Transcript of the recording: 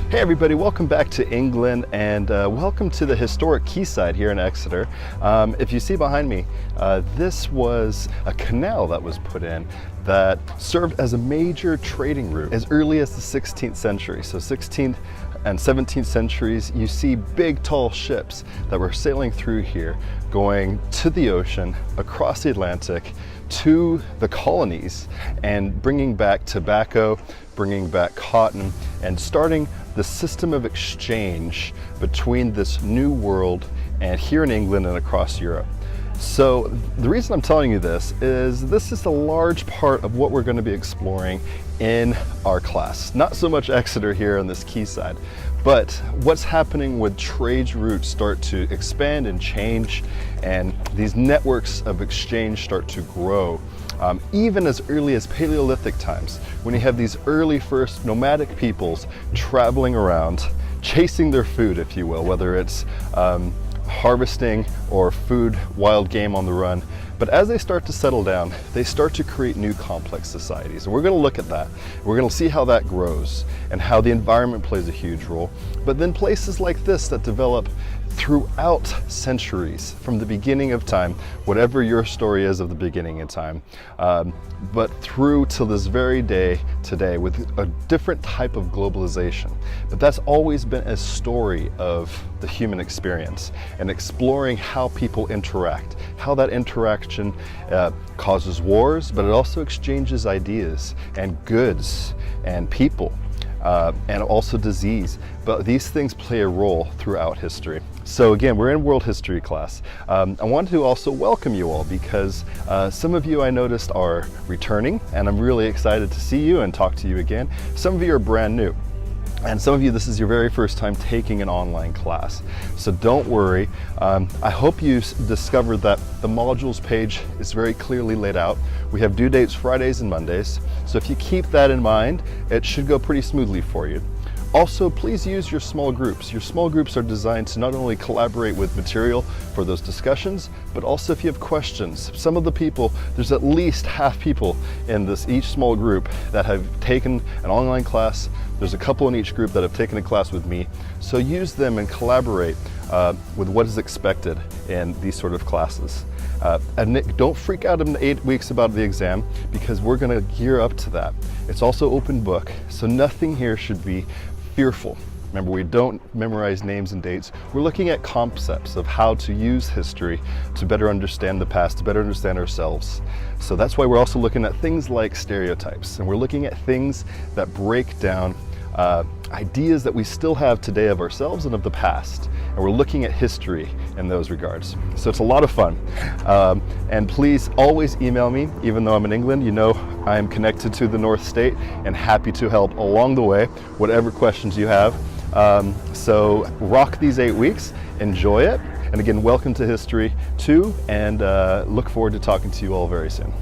Hey everybody, welcome back to England and welcome to the historic quayside here in Exeter. If you see behind me, this was a canal that was put in that served as a major trading route as early as the 16th century. So 16th and 17th centuries, you see big tall ships that were sailing through here, going to the ocean, across the Atlantic, to the colonies, and bringing back tobacco, bringing back cotton, and starting the system of exchange between this new world and here in England and across Europe. So the reason I'm telling you this is a large part of what we're going to be exploring in our class. Not so much Exeter here on this quayside, but what's happening when trade routes start to expand and change and these networks of exchange start to grow. Even as early as Paleolithic times, when you have these early first nomadic peoples traveling around, chasing their food, if you will, whether it's harvesting or food, wild game on the run. But as they start to settle down, they start to create new complex societies. And we're going to look at that. We're going to see how that grows and how the environment plays a huge role. But then places like this that develop throughout centuries, from the beginning of time, whatever your story is of the beginning of time, but through to this very day today with a different type of globalization. But that's always been a story of the human experience and exploring how people interact, how that interaction causes wars, but it also exchanges ideas and goods and people. And also disease, but these things play a role throughout history. So again, we're in world history class. I wanted to also welcome you all because some of you I noticed are returning, and I'm really excited to see you and talk to you again. Some of you are brand new. And some of you, this is your very first time taking an online class. So don't worry. I hope you discovered that the modules page is very clearly laid out. We have due dates Fridays and Mondays. So if you keep that in mind, it should go pretty smoothly for you. Also, please use your small groups. Your small groups are designed to not only collaborate with material for those discussions, but also if you have questions. Some of the people, there's at least half people in each small group that have taken an online class. There's a couple in each group that have taken a class with me. So use them and collaborate with what is expected in these sort of classes. And don't freak out in the 8 weeks about the exam, because we're going to gear up to that. It's also open book, so nothing here should be fearful. Remember, we don't memorize names and dates. We're looking at concepts of how to use history to better understand the past, to better understand ourselves. So that's why we're also looking at things like stereotypes, and we're looking at things that break down ideas that we still have today of ourselves and of the past. And we're looking at history in those regards. So it's a lot of fun. And please always email me, even though I'm in England. You know I am connected to the North State and happy to help along the way, whatever questions you have. So rock these 8 weeks, enjoy it. And again, welcome to History 2, and look forward to talking to you all very soon.